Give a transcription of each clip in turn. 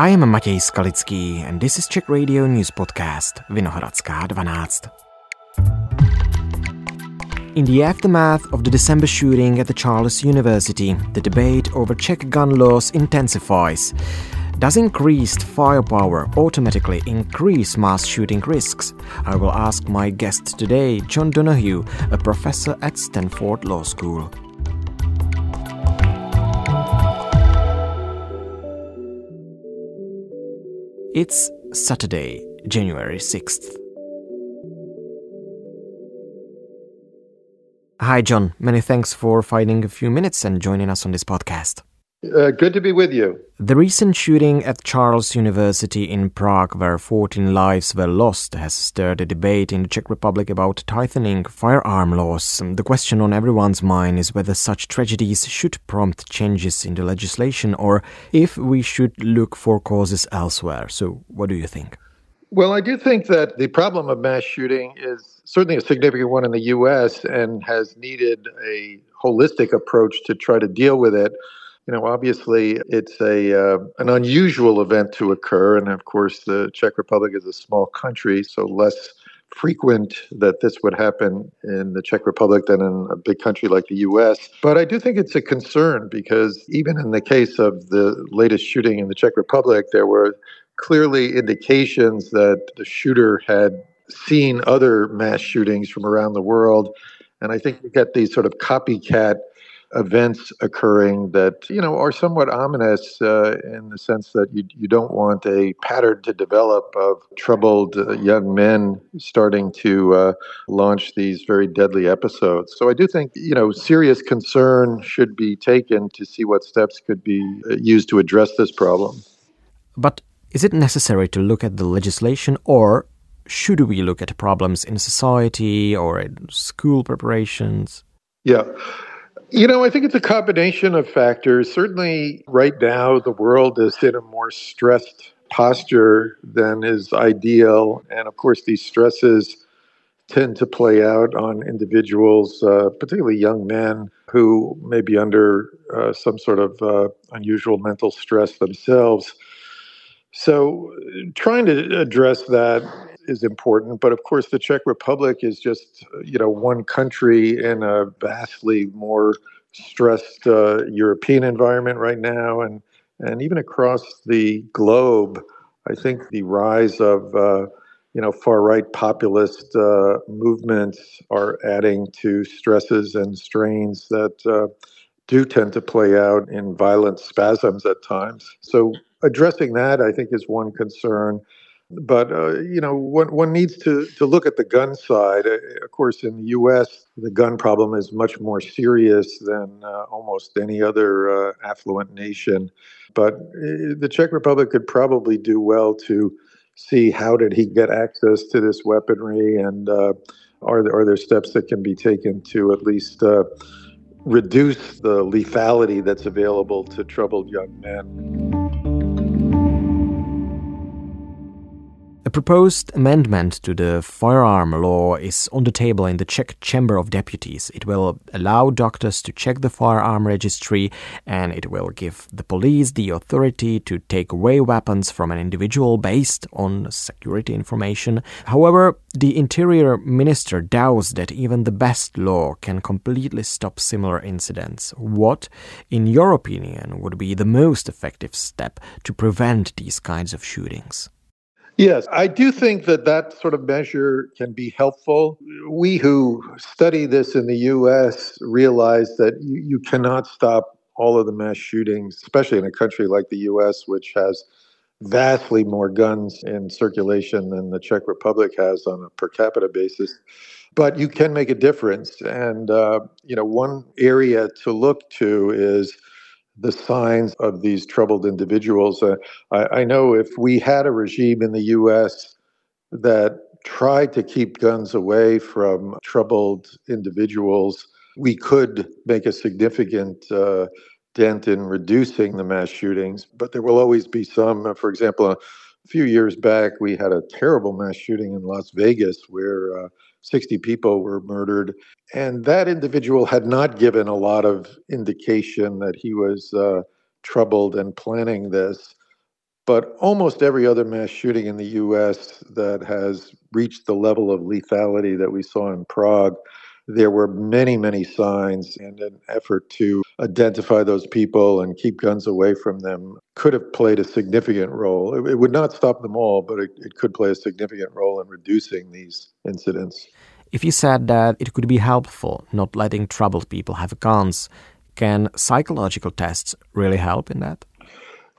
I am Matěj Skalický and this is Czech radio news podcast Vinohradská 12. In the aftermath of the December shooting at the Charles University, the debate over Czech gun laws intensifies. Does increased firepower automatically increase mass shooting risks? I will ask my guest today, John Donohue, a professor at Stanford Law School. It's Saturday, January 6th. Hi, John. Many thanks for finding a few minutes and joining us on this podcast. Good to be with you. The recent shooting at Charles University in Prague, where 14 lives were lost, has stirred a debate in the Czech Republic about tightening firearm laws. The question on everyone's mind is whether such tragedies should prompt changes in the legislation or if we should look for causes elsewhere. So, what do you think? Well, I do think that the problem of mass shooting is certainly a significant one in the U.S. and has needed a holistic approach to try to deal with it. You know, obviously, it's an unusual event to occur. And of course, the Czech Republic is a small country, so less frequent that this would happen in the Czech Republic than in a big country like the U.S. But I do think it's a concern because even in the case of the latest shooting in the Czech Republic, there were clearly indications that the shooter had seen other mass shootings from around the world. And I think you get these sort of copycat events occurring that, you know, are somewhat ominous in the sense that you don't want a pattern to develop of troubled young men starting to launch these very deadly episodes. So I do think, you know, serious concern should be taken to see what steps could be used to address this problem. But is it necessary to look at the legislation or should we look at problems in society or in school preparations? Yeah. You know, I think it's a combination of factors. Certainly, right now, the world is in a more stressed posture than is ideal. And of course, these stresses tend to play out on individuals, particularly young men, who may be under some sort of unusual mental stress themselves. So trying to address that is important. But of course, the Czech Republic is just, you know, one country in a vastly more stressed European environment right now. And even across the globe, I think the rise of, far-right populist movements are adding to stresses and strains that do tend to play out in violent spasms at times. So addressing that, I think, is one concern. But, one needs to look at the gun side. Of course, in the U.S., the gun problem is much more serious than almost any other affluent nation. But the Czech Republic could probably do well to see how did he get access to this weaponry, and are there steps that can be taken to at least reduce the lethality that's available to troubled young men. A proposed amendment to the firearm law is on the table in the Czech Chamber of Deputies. It will allow doctors to check the firearm registry and it will give the police the authority to take away weapons from an individual based on security information. However, the Interior Minister doubts that even the best law can completely stop similar incidents. What, in your opinion, would be the most effective step to prevent these kinds of shootings? Yes, I do think that sort of measure can be helpful. We who study this in the U.S. realize that you cannot stop all of the mass shootings, especially in a country like the U.S., which has vastly more guns in circulation than the Czech Republic has on a per capita basis. But you can make a difference. And, one area to look to is the signs of these troubled individuals. I know if we had a regime in the U.S. that tried to keep guns away from troubled individuals, we could make a significant dent in reducing the mass shootings. But there will always be some. For example, a few years back, we had a terrible mass shooting in Las Vegas where 60 people were murdered. And that individual had not given a lot of indication that he was troubled and planning this. But almost every other mass shooting in the U.S. that has reached the level of lethality that we saw in Prague, there were many, many signs, and an effort to identify those people and keep guns away from them could have played a significant role. It would not stop them all, but it could play a significant role in reducing these incidents. If you said that it could be helpful not letting troubled people have guns, can psychological tests really help in that?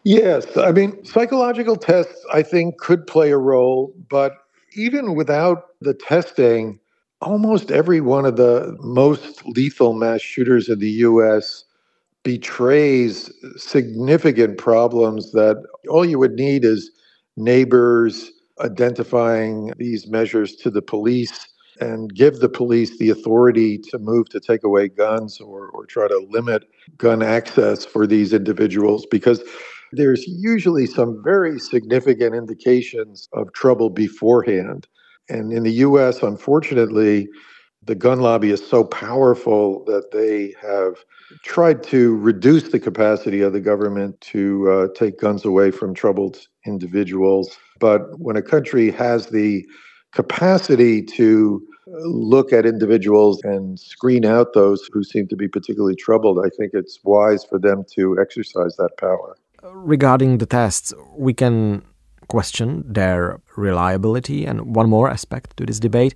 Yes, I mean, psychological tests, I think, could play a role, but even without the testing, almost every one of the most lethal mass shooters in the U.S. betrays significant problems that all you would need is neighbors identifying these measures to the police and give the police the authority to move to take away guns or try to limit gun access for these individuals, because there's usually some very significant indications of trouble beforehand. And in the US, unfortunately, the gun lobby is so powerful that they have tried to reduce the capacity of the government to take guns away from troubled individuals. But when a country has the capacity to look at individuals and screen out those who seem to be particularly troubled, I think it's wise for them to exercise that power. Regarding the tests, we can question their reliability. And one more aspect to this debate,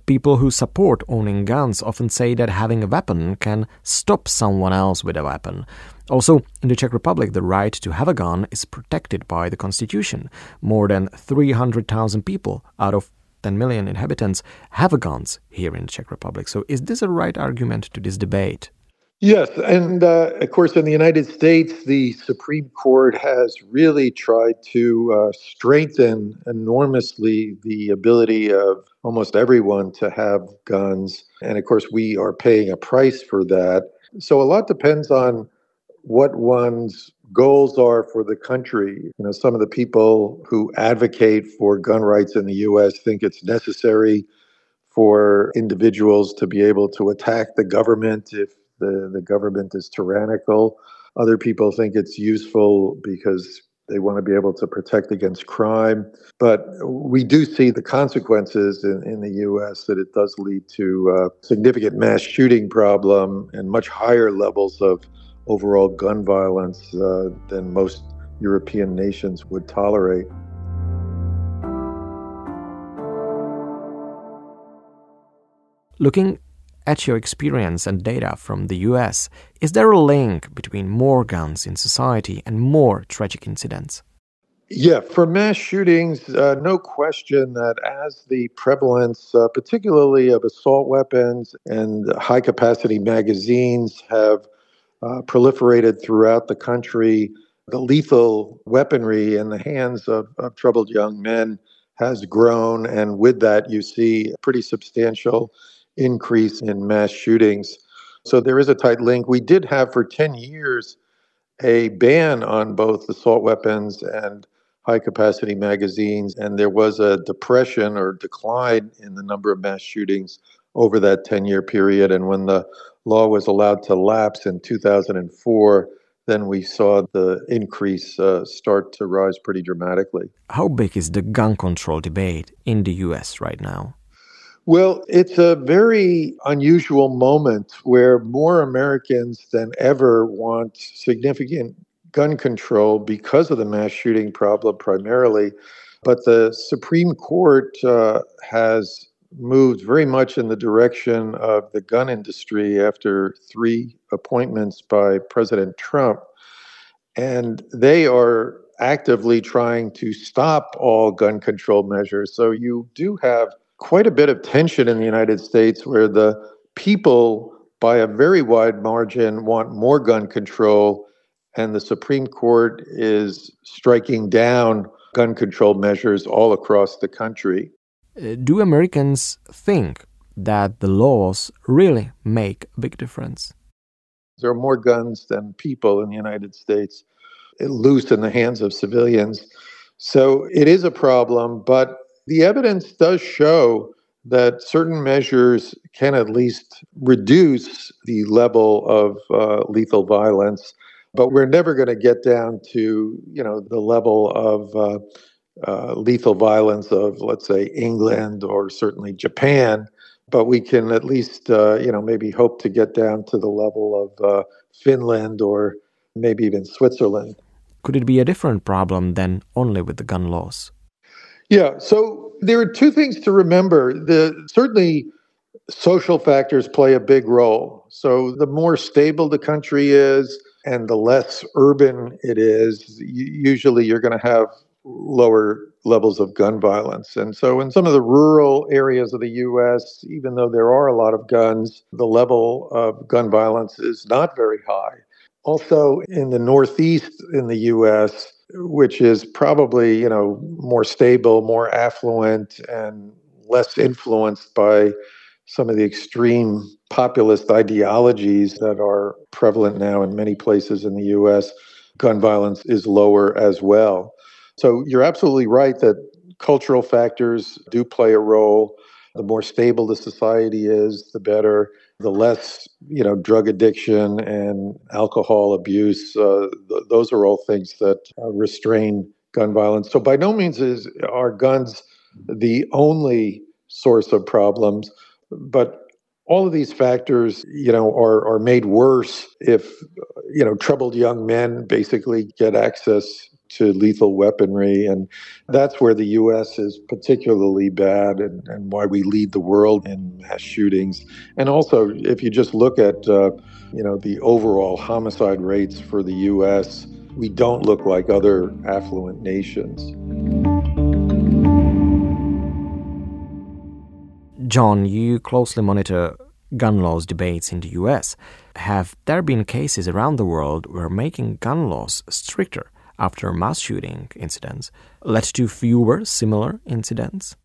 people who support owning guns often say that having a weapon can stop someone else with a weapon. Also, in the Czech Republic, the right to have a gun is protected by the Constitution. More than 300,000 people out of 10 million inhabitants have guns here in the Czech Republic. So is this a right argument to this debate? Yes, and of course, in the United States, the Supreme Court has really tried to strengthen enormously the ability of almost everyone to have guns. And of course, we are paying a price for that. So a lot depends on what one's goals are for the country. You know, some of the people who advocate for gun rights in the U.S. think it's necessary for individuals to be able to attack the government if the government is tyrannical. Other people think it's useful because they want to be able to protect against crime. But we do see the consequences in the U.S. that it does lead to a significant mass shooting problem and much higher levels of overall gun violence than most European nations would tolerate. Looking at your experience and data from the US, is there a link between more guns in society and more tragic incidents? Yeah, for mass shootings, no question that as the prevalence, particularly of assault weapons and high-capacity magazines, have proliferated throughout the country, the lethal weaponry in the hands of troubled young men has grown. And with that, you see a pretty substantial increase in mass shootings. So there is a tight link. We did have for 10 years a ban on both assault weapons and high-capacity magazines, and there was a depression or decline in the number of mass shootings over that 10-year period. And when the law was allowed to lapse in 2004, then we saw the increase start to rise pretty dramatically. How big is the gun control debate in the US right now? Well, it's a very unusual moment where more Americans than ever want significant gun control because of the mass shooting problem primarily. But the Supreme Court has moved very much in the direction of the gun industry after 3 appointments by President Trump. And they are actively trying to stop all gun control measures. So you do have quite a bit of tension in the United States where the people, by a very wide margin, want more gun control, and the Supreme Court is striking down gun control measures all across the country. Do Americans think that the laws really make a big difference? There are more guns than people in the United States loose in the hands of civilians. So it is a problem, but the evidence does show that certain measures can at least reduce the level of lethal violence. But we're never going to get down to, the level of lethal violence of, let's say, England or certainly Japan. But we can at least, maybe hope to get down to the level of Finland or maybe even Switzerland. Could it be a different problem than only with the gun laws? Yeah, so there are two things to remember. Certainly, social factors play a big role. So the more stable the country is and the less urban it is, usually you're going to have lower levels of gun violence. And so in some of the rural areas of the U.S., even though there are a lot of guns, the level of gun violence is not very high. Also, in the Northeast in the U.S., which is probably, more stable, more affluent, and less influenced by some of the extreme populist ideologies that are prevalent now in many places in the U.S., gun violence is lower as well. So you're absolutely right that cultural factors do play a role. The more stable the society is, the better. The less, drug addiction and alcohol abuse, those are all things that restrain gun violence. So by no means are guns the only source of problems, but all of these factors, are made worse if, troubled young men basically get access to lethal weaponry. And that's where the U.S. is particularly bad and why we lead the world in mass shootings. And also, if you just look at, the overall homicide rates for the U.S., we don't look like other affluent nations. John, you closely monitor gun laws debates in the US. Have there been cases around the world where making gun laws stricter after mass shooting incidents led to fewer similar incidents?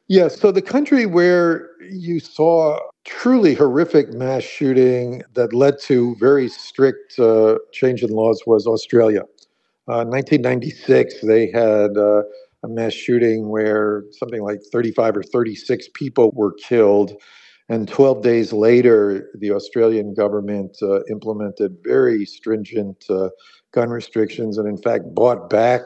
Yes, so the country where you saw truly horrific mass shooting that led to very strict change in laws was Australia. 1996, they had a mass shooting where something like 35 or 36 people were killed. And 12 days later, the Australian government implemented very stringent gun restrictions and, in fact, bought back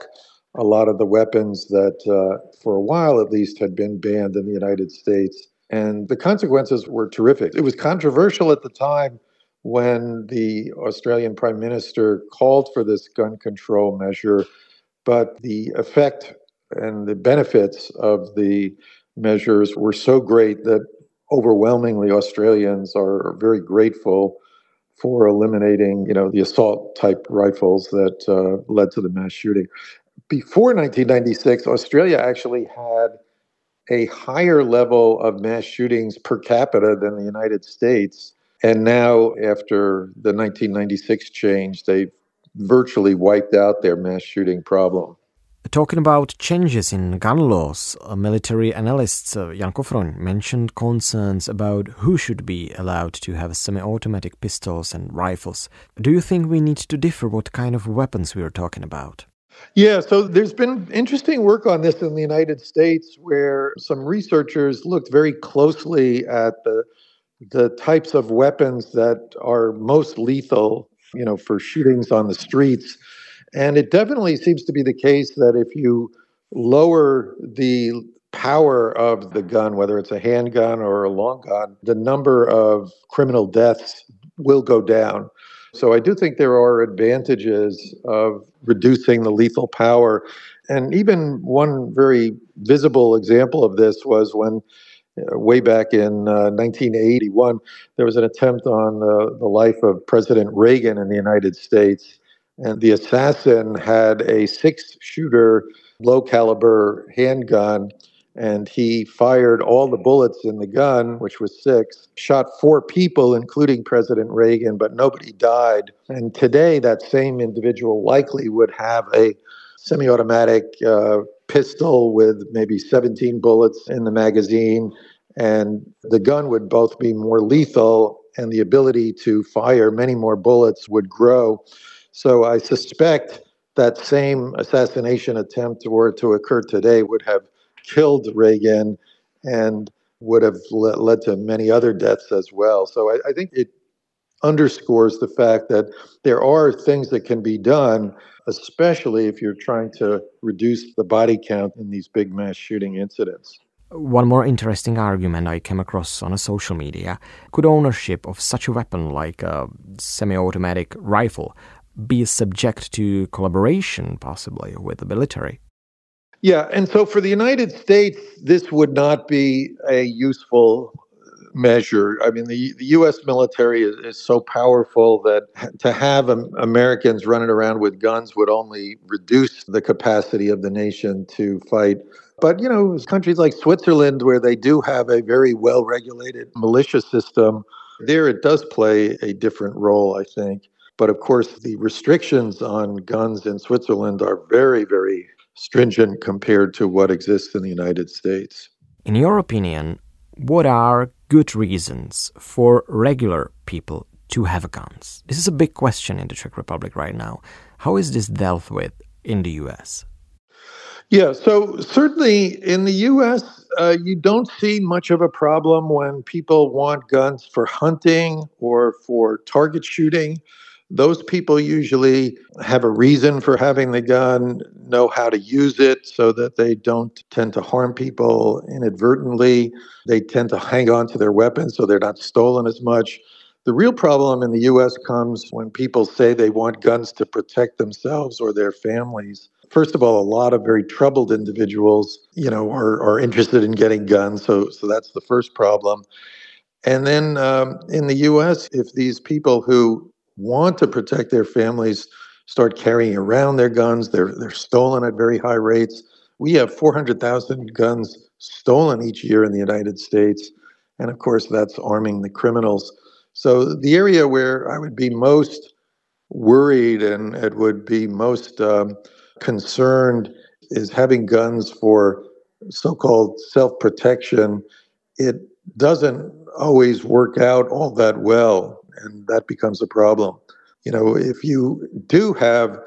a lot of the weapons that, for a while at least, had been banned in the United States. And the consequences were terrific. It was controversial at the time when the Australian Prime Minister called for this gun control measure, but the effect and the benefits of the measures were so great that overwhelmingly Australians are very grateful for eliminating, the assault type rifles that led to the mass shooting. Before 1996, Australia actually had a higher level of mass shootings per capita than the United States. And now, after the 1996 change, they've virtually wiped out their mass shooting problem. Talking about changes in gun laws, military analyst Jan Kofron mentioned concerns about who should be allowed to have semi-automatic pistols and rifles. Do you think we need to differ what kind of weapons we are talking about? Yeah, so there's been interesting work on this in the United States where some researchers looked very closely at the types of weapons that are most lethal, for shootings on the streets. And it definitely seems to be the case that if you lower the power of the gun, whether it's a handgun or a long gun, the number of criminal deaths will go down. So I do think there are advantages of reducing the lethal power. And even one very visible example of this was when way back in 1981, there was an attempt on the life of President Reagan in the United States. And the assassin had a 6-shooter, low-caliber handgun, and he fired all the bullets in the gun, which was 6, shot 4 people, including President Reagan, but nobody died. And today, that same individual likely would have a semi-automatic pistol with maybe 17 bullets in the magazine, and the gun would both be more lethal, and the ability to fire many more bullets would grow. So I suspect that same assassination attempt were to occur today would have killed Reagan and would have led to many other deaths as well. So I think it underscores the fact that there are things that can be done, especially if you're trying to reduce the body count in these big mass shooting incidents. One more interesting argument I came across on a social media: could ownership of such a weapon like a semi-automatic rifle be subject to collaboration, possibly, with the military? Yeah, and so for the United States, this would not be a useful measure. I mean, the U.S. military is so powerful that to have Americans running around with guns would only reduce the capacity of the nation to fight. But, countries like Switzerland, where they do have a very well-regulated militia system, there it does play a different role, I think. But of course, the restrictions on guns in Switzerland are very, very stringent compared to what exists in the United States. In your opinion, what are good reasons for regular people to have guns? This is a big question in the Czech Republic right now. How is this dealt with in the US? Yeah, so certainly in the U.S., you don't see much of a problem when people want guns for hunting or for target shooting. Those people usually have a reason for having the gun, know how to use it so that they don't tend to harm people inadvertently. They tend to hang on to their weapons so they're not stolen as much. The real problem in the U.S. comes when people say they want guns to protect themselves or their families. First of all, a lot of very troubled individuals, are interested in getting guns. So that's the first problem. And then in the U.S., if these people who want to protect their families start carrying around their guns, they're stolen at very high rates. We have 400,000 guns stolen each year in the United States. And of course, that's arming the criminals. So the area where I would be most worried and it would be most concerned is having guns for so-called self-protection. It doesn't always work out all that well, and that becomes a problem. If you do have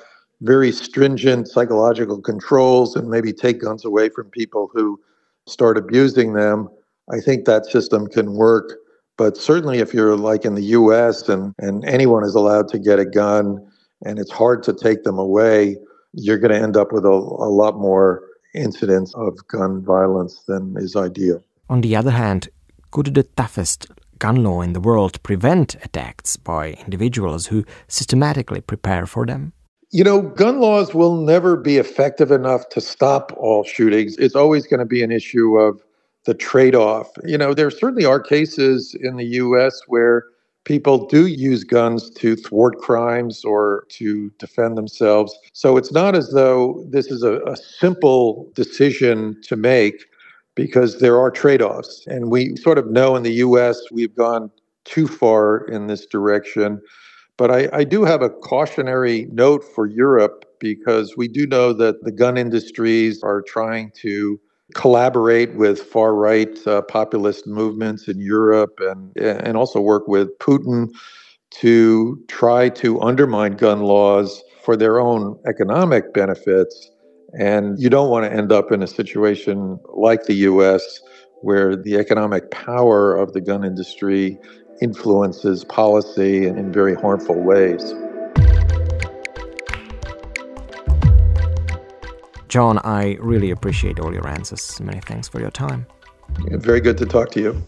very stringent psychological controls and maybe take guns away from people who start abusing them, I think that system can work. But certainly if you're like in the U.S. and anyone is allowed to get a gun and it's hard to take them away, you're going to end up with a lot more incidents of gun violence than is ideal. On the other hand, could the toughest gun law in the world prevent attacks by individuals who systematically prepare for them? Gun laws will never be effective enough to stop all shootings. It's always going to be an issue of the trade-off. There certainly are cases in the U.S. where people do use guns to thwart crimes or to defend themselves. So it's not as though this is a simple decision to make, because there are trade-offs. And we sort of know in the U.S. we've gone too far in this direction. But I do have a cautionary note for Europe, because we do know that the gun industries are trying to collaborate with far-right populist movements in Europe and also work with Putin to try to undermine gun laws for their own economic benefits. And you don't want to end up in a situation like the U.S. where the economic power of the gun industry influences policy in very harmful ways. John, I really appreciate all your answers. Many thanks for your time. Very good to talk to you.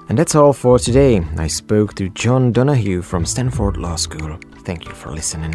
And that's all for today. I spoke to John Donohue from Stanford Law School. Thank you for listening.